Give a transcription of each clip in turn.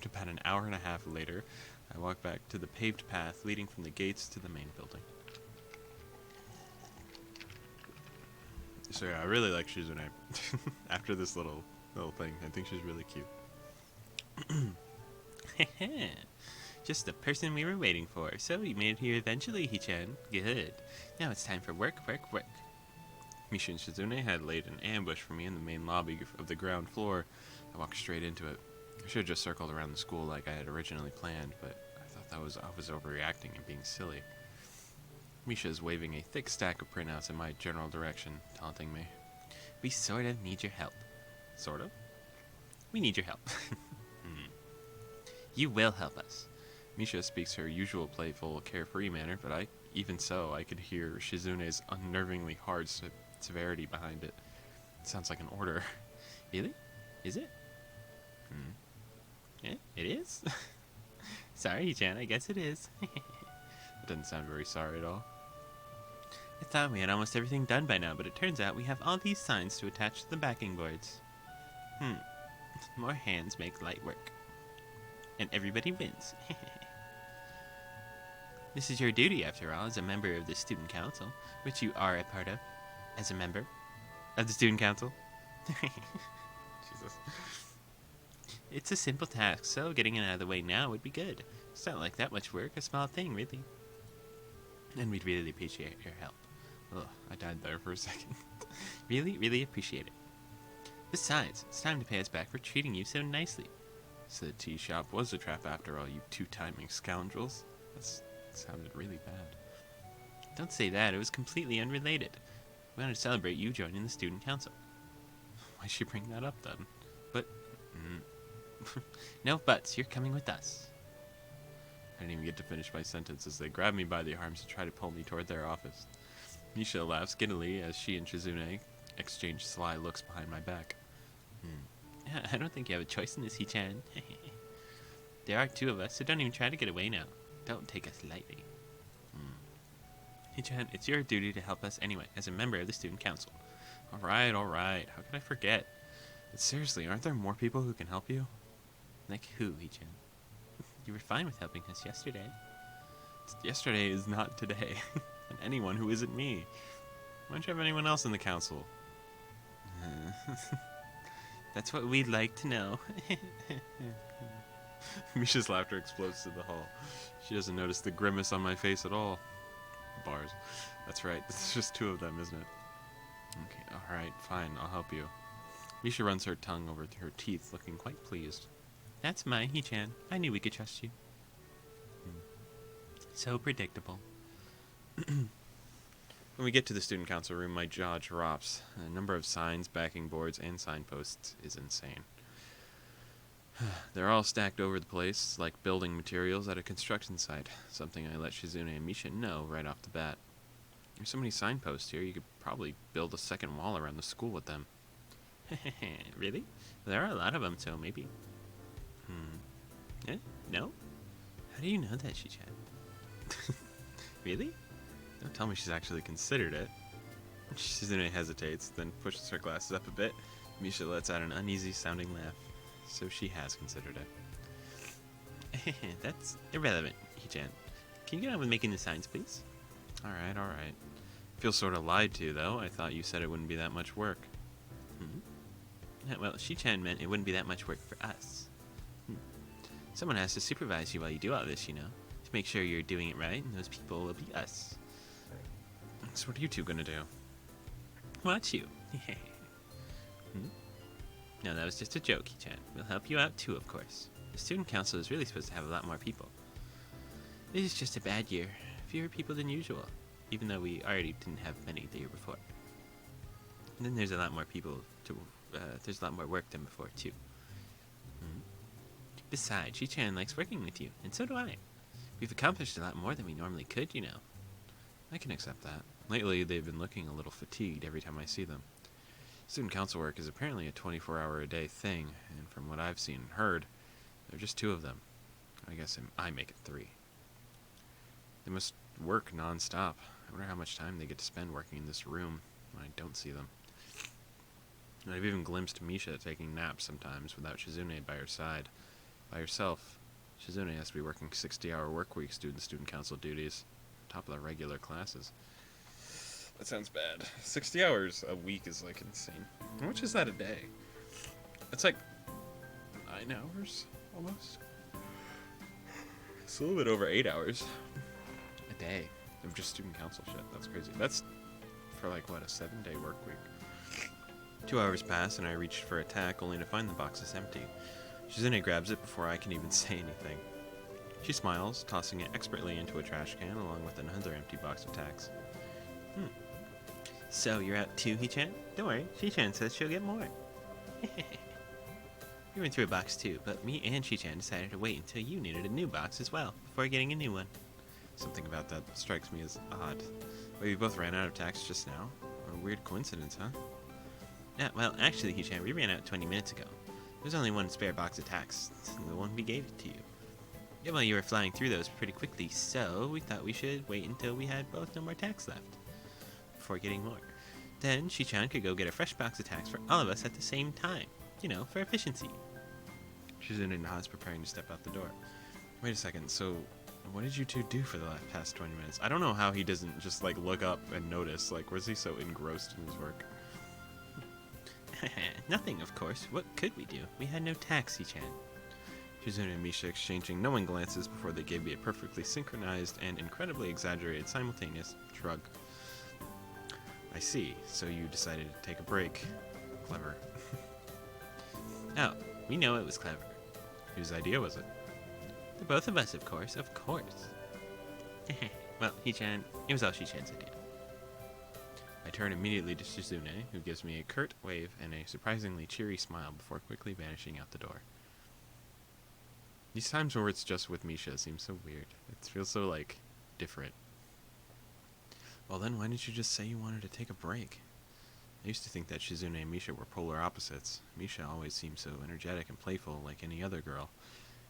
About an hour and a half later, I walked back to the paved path leading from the gates to the main building. So yeah, I really like Shizune. After this little thing, I think she's really cute. Just the person we were waiting for. So you made it here eventually, Hichan. Good. Now it's time for work. Misha and Shizune had laid an ambush for me in the main lobby of the ground floor. I walked straight into it. I should have just circled around the school like I had originally planned, but I thought I was overreacting and being silly. Misha is waving a thick stack of printouts in my general direction, taunting me. We sort of need your help. Sort of? We need your help. You will help us. Misha speaks her usual playful, carefree manner, but even so, I could hear Shizune's unnervingly hard severity behind it. It sounds like an order. Really? Is it? Yeah, it is? Sorry, Chan, I guess it is. It doesn't sound very sorry at all. I thought we had almost everything done by now, but it turns out we have all these signs to attach to the backing boards. More hands make light work. And everybody wins. This is your duty, after all, as a member of the student council, which you are a part of. As a member of the student council. Jesus. It's a simple task, so getting it out of the way now would be good. It's not like that much work, a small thing, really. And we'd really appreciate your help. Ugh, I died there for a second. Really appreciate it. Besides, it's time to pay us back for treating you so nicely. So the tea shop was a trap after all, you two-timing scoundrels. That sounded really bad. Don't say that, it was completely unrelated. We want to celebrate you joining the student council. Why'd she bring that up then? But, no buts, you're coming with us. I didn't even get to finish my sentence as they grabbed me by the arms and tried to pull me toward their office. Misha laughed giddily as she and Shizune exchanged sly looks behind my back. I don't think you have a choice in this, Hichan. There are two of us, so don't even try to get away now. Don't take us lightly. Hichan, it's your duty to help us anyway, as a member of the student council. Alright. How could I forget? But seriously, aren't there more people who can help you? Like who, Hichan? You were fine with helping us yesterday. Yesterday is not today. And anyone who isn't me. Why don't you have anyone else in the council? That's what we'd like to know. Misha's laughter explodes through the hall. She doesn't notice the grimace on my face at all. Bars. That's right, it's just two of them, isn't it? Okay, alright, fine, I'll help you. Misha runs her tongue over her teeth, looking quite pleased. That's mine, Hichan. I knew we could trust you. So predictable. When we get to the student council room, my jaw drops. The number of signs, backing boards, and signposts is insane. They're all stacked over the place, like building materials at a construction site, something I let Shizune and Misha know right off the bat. There's so many signposts here, you could probably build a second wall around the school with them. Really? There are a lot of them, so maybe. No? How do you know that, Shichan? Really? Don't tell me she's actually considered it. Shizune hesitates, then pushes her glasses up a bit. Misha lets out an uneasy-sounding laugh. So she has considered it. That's irrelevant, Hichan. Can you get on with making the signs, please? Alright. Feel sort of lied to, though. I thought you said it wouldn't be that much work. Well, Shichan meant it wouldn't be that much work for us. Someone has to supervise you while you do all this, you know, to make sure you're doing it right, and those people will be us. So what are you two gonna do? Watch you. No, that was just a joke, Hichan. We'll help you out too, of course. The student council is really supposed to have a lot more people. This is just a bad year. Fewer people than usual, even though we already didn't have many the year before. And then there's a lot more people to, there's a lot more work than before too. Besides, Hichan likes working with you, and so do I. We've accomplished a lot more than we normally could, you know. I can accept that. Lately, they've been looking a little fatigued every time I see them. Student council work is apparently a 24-hour-a-day thing, and from what I've seen and heard, there are just two of them. I guess I make it 3. They must work non-stop. I wonder how much time they get to spend working in this room when I don't see them. And I've even glimpsed Misha taking naps sometimes without Shizune by her side. By herself, Shizune has to be working 60-hour work weeks due to student council duties, on top of the regular classes. That sounds bad. 60 hours a week is like insane. How much is that a day? It's like 9 hours almost. It's a little bit over 8 hours a day of just student council shit. That's crazy. That's for like what, a 7-day work week. 2 hours pass and I reach for a tack only to find the box is empty. Shizune grabs it before I can even say anything. She smiles, tossing it expertly into a trash can along with another empty box of tacks. So you're out too, Hichan? Don't worry, Shichan says she'll get more. We went through a box too, but me and Shichan decided to wait until you needed a new box as well, before getting a new one. Something about that strikes me as odd. Wait, we both ran out of tacks just now? What a weird coincidence, huh? Yeah, well, actually, Hichan, we ran out 20 minutes ago. There's only one spare box of tacks, the one we gave it to you. Yeah, well, you were flying through those pretty quickly, so we thought we should wait until we had both no more tacks left before getting more. Then Shichan could go get a fresh box of tacks for all of us at the same time. You know, for efficiency. Shizune nods, preparing to step out the door. Wait a second, so what did you two do for the past 20 minutes? I don't know how he doesn't just, like, look up and notice. Like, was he so engrossed in his work? Nothing, of course. What could we do? We had no tacks, Shichan. Shizune and Misha exchanging knowing glances before they gave me a perfectly synchronized and incredibly exaggerated simultaneous shrug. I see, so you decided to take a break. Clever. Oh, we know it was clever. Whose idea was it? The both of us, of course, of course. Well, Hichan, it was all Shichan's idea. I turn immediately to Shizune, who gives me a curt wave and a surprisingly cheery smile before quickly vanishing out the door. These times where it's just with Misha seem so weird. It feels so, like, different. Well then, why didn't you just say you wanted to take a break? I used to think that Shizune and Misha were polar opposites. Misha always seemed so energetic and playful like any other girl.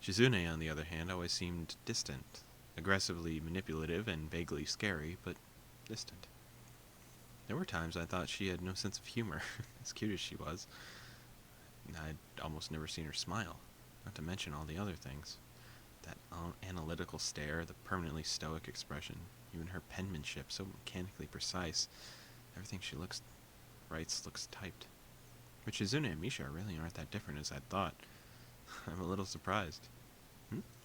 Shizune, on the other hand, always seemed distant, aggressively manipulative and vaguely scary, but distant. There were times I thought she had no sense of humor, as cute as she was. I'd almost never seen her smile, not to mention all the other things. That analytical stare, the permanently stoic expression, even her penmanship, so mechanically precise. Everything she writes looks typed. But Shizune and Misha really aren't that different as I'd thought. I'm a little surprised.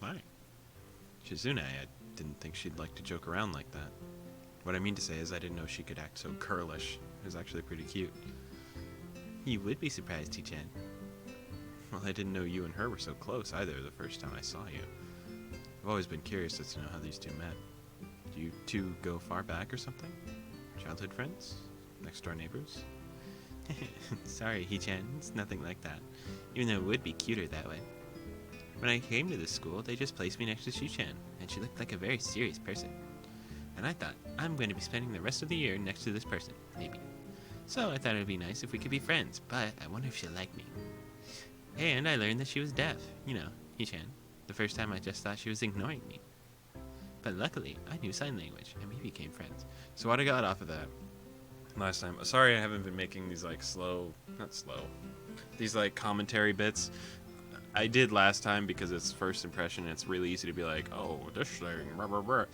Why? Shizune, I didn't think she'd like to joke around like that. What I mean to say is I didn't know she could act so girlish. It was actually pretty cute. You would be surprised, Hichan. Well, I didn't know you and her were so close either the first time I saw you. I've always been curious as to know how these two met. Do you two go far back or something? Childhood friends? Next door neighbors? Sorry, Hichan, it's nothing like that. Even though it would be cuter that way. When I came to this school, they just placed me next to Shichan, and she looked like a very serious person. And I thought, I'm going to be spending the rest of the year next to this person, maybe. So I thought it would be nice if we could be friends, but I wonder if she'll like me. And I learned that she was deaf, you know, Hichan. The first time I just thought she was ignoring me. But luckily, I knew sign language, and we became friends. So what I got off of that last time, sorry I haven't been making these like these like commentary bits. I did last time because it's first impression and it's really easy to be like, oh, this thing, blah, blah, blah.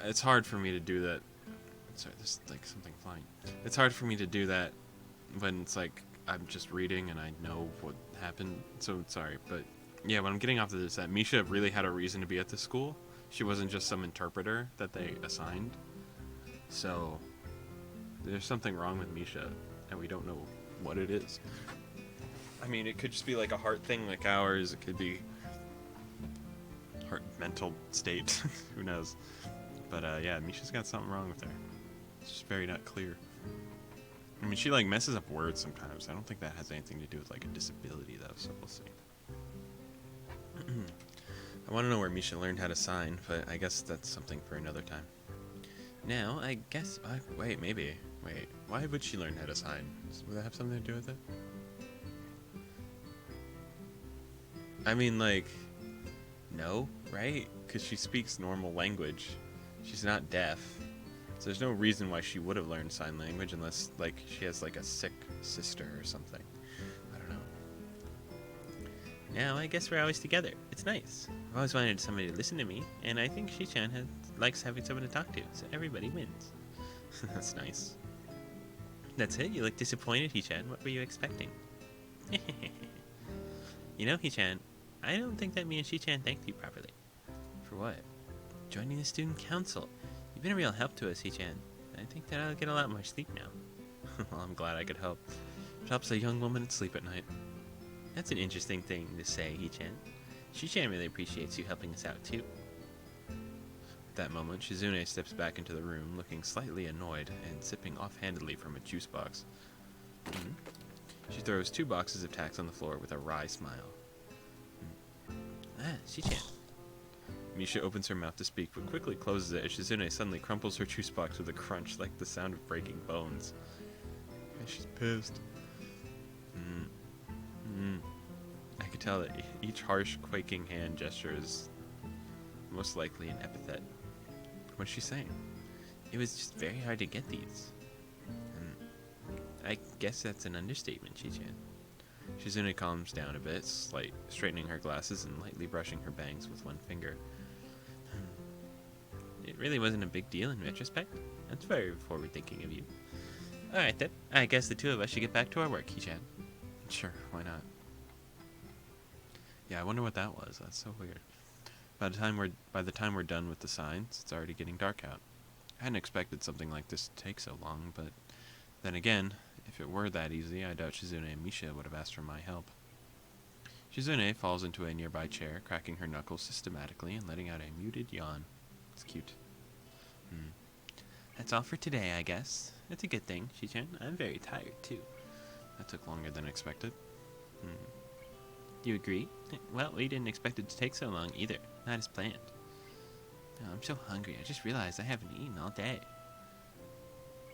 It's hard for me to do that. Sorry, there's like something flying. It's hard for me to do that when it's like I'm just reading and I know what happened. So sorry, but yeah, what I'm getting off of this is that Misha really had a reason to be at the school. She wasn't just some interpreter that they assigned. So there's something wrong with Misha, and we don't know what it is. I mean, it could just be like a heart thing like ours. It could be heart mental state. Who knows? But yeah, Misha's got something wrong with her. It's just very not clear. I mean, she like messes up words sometimes. I don't think that has anything to do with like a disability though, so we'll see. I want to know where Misha learned how to sign, but I guess that's something for another time. Now, I guess... wait, maybe. Wait, why would she learn how to sign? Would that have something to do with it? I mean, like... No, right? Because she speaks normal language. She's not deaf. So there's no reason why she would have learned sign language unless, like, she has, like, a sick sister or something. I don't know. Now I guess we're always together. It's nice. I've always wanted somebody to listen to me, and I think Shi-chan likes having someone to talk to, so everybody wins. That's nice. That's it? You look disappointed, Hichan. What were you expecting? You know, Hichan, I don't think that me and Shi-chan thanked you properly. For what? Joining the student council. You've been a real help to us, Hichan. I think that I'll get a lot more sleep now. Well, I'm glad I could help. It helps a young woman sleep at night. That's an interesting thing to say, Hichan. Shi-chan really appreciates you helping us out, too. At that moment, Shizune steps back into the room, looking slightly annoyed and sipping offhandedly from a juice box. She throws 2 boxes of tacks on the floor with a wry smile. Ah, Shi-chan. Misha opens her mouth to speak, but quickly closes it as Shizune suddenly crumples her juice box with a crunch like the sound of breaking bones. And she's pissed. I could tell that each harsh, quaking hand gesture is most likely an epithet. What's she saying? It was just very hard to get these. I guess that's an understatement, Shi-chan. Shizune calms down a bit, straightening her glasses and lightly brushing her bangs with one finger. It really wasn't a big deal in retrospect. That's very forward-thinking of you. Alright then, I guess the 2 of us should get back to our work, Hichan. Sure, why not? Yeah, I wonder what that was. That's so weird. By the time we're done with the signs, it's already getting dark out. I hadn't expected something like this to take so long, but then again, if it were that easy, I doubt Shizune and Misha would have asked for my help. Shizune falls into a nearby chair, cracking her knuckles systematically and letting out a muted yawn. It's cute. That's all for today, I guess. That's a good thing, Shi-chan. I'm very tired, too. That took longer than expected. Do you agree? Well, we didn't expect it to take so long, either. Not as planned. Oh, I'm so hungry. I just realized I haven't eaten all day.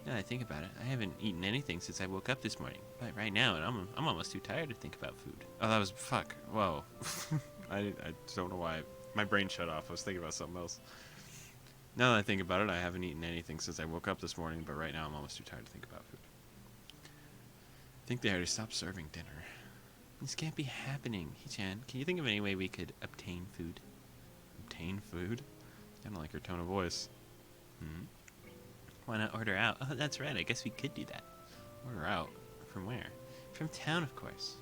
Now that I think about it, I haven't eaten anything since I woke up this morning. But right now, I'm almost too tired to think about food. Oh, that was... fuck. Whoa. I don't know why. My brain shut off. I was thinking about something else. Now that I think about it, I haven't eaten anything since I woke up this morning, but right now I'm almost too tired to think about food. I think they already stopped serving dinner. This can't be happening, Hichan. Can you think of any way we could obtain food? Obtain food? I don't like her tone of voice. Why not order out? Oh, that's right. I guess we could do that. Order out? From where? From town, of course.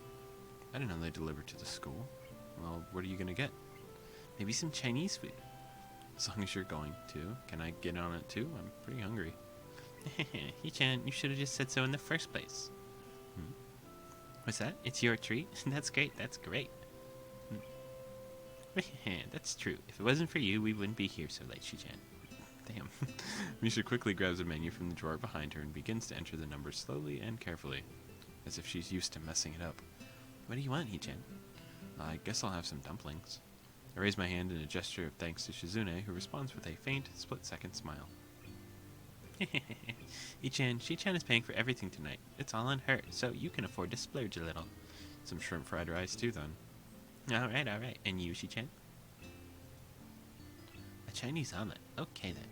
I didn't know they delivered to the school. Well, what are you gonna get? Maybe some Chinese food. As long as you're going to. Can I get on it too? I'm pretty hungry. Hichan, you should have just said so in the first place. What's that? It's your treat? That's great. That's great. That's true. If it wasn't for you, we wouldn't be here so late, Shi-chan. Damn. Misha quickly grabs a menu from the drawer behind her and begins to enter the numbers slowly and carefully, as if she's used to messing it up. What do you want, Hichan? I guess I'll have some dumplings. I raise my hand in a gesture of thanks to Shizune, who responds with a faint, split-second smile. Hichan, Shi-chan is paying for everything tonight. It's all on her, so you can afford to splurge a little. Some shrimp fried rice, too, then. Alright. And you, Shi-chan? A Chinese omelet. Okay, then.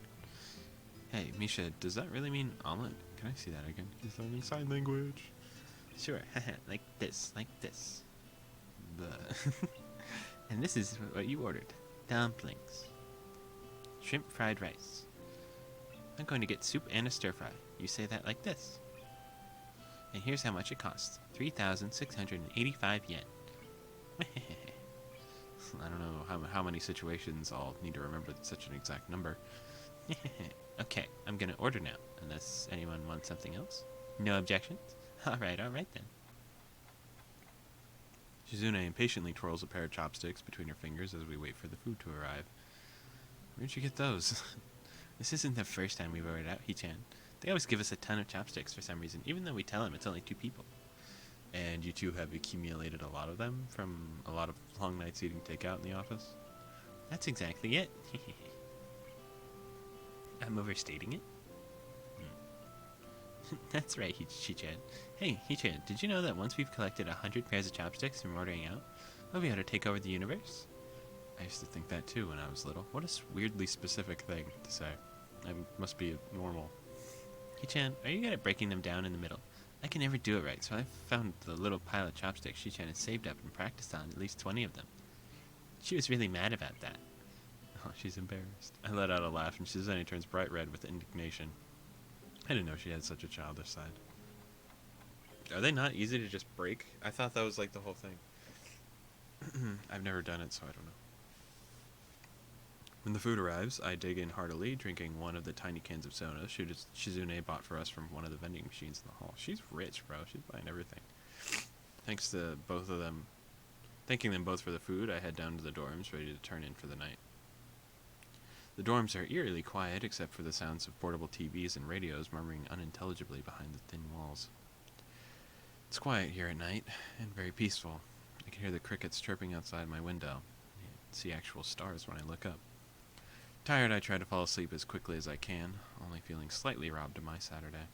Hey, Misha, does that really mean omelet? Can I see that again? Is that in sign language? Sure, like this. And this is what you ordered. Dumplings. Shrimp fried rice. I'm going to get soup and a stir-fry. You say that like this. And here's how much it costs. 3,685 yen. I don't know how many situations I'll need to remember such an exact number. Okay, I'm gonna order now, unless anyone wants something else. No objections? Alright then. Shizune impatiently twirls a pair of chopsticks between her fingers as we wait for the food to arrive. Where'd you get those? This isn't the first time we've ordered out, Hichan. They always give us a ton of chopsticks for some reason, even though we tell them it's only 2 people. And you two have accumulated a lot of them from a lot of long nights eating takeout in the office? That's exactly it. I'm overstating it? That's right, Hichan. Hey, Hichan, did you know that once we've collected 100 pairs of chopsticks from ordering out, we'll be able to take over the universe? I used to think that too when I was little. What a weirdly specific thing to say. I must be normal. Hichan, are you good at breaking them down in the middle? I can never do it right, so I found the little pile of chopsticks she had saved up and practiced on at least 20 of them. She was really mad about that. Oh, she's embarrassed. I let out a laugh, and Shizune turns bright red with indignation. I didn't know she had such a childish side. Are they not easy to just break? I thought that was like the whole thing. I've never done it, so I don't know. When the food arrives, I dig in heartily, drinking one of the tiny cans of soda Shizune bought for us from one of the vending machines in the hall. She's rich, bro. She's buying everything. Thanks to both of them. Thanking them both for the food, I head down to the dorms, ready to turn in for the night. The dorms are eerily quiet, except for the sounds of portable TVs and radios murmuring unintelligibly behind the thin walls. It's quiet here at night, and very peaceful. I can hear the crickets chirping outside my window. I see actual stars when I look up. Tired, I try to fall asleep as quickly as I can, only feeling slightly robbed of my Saturday.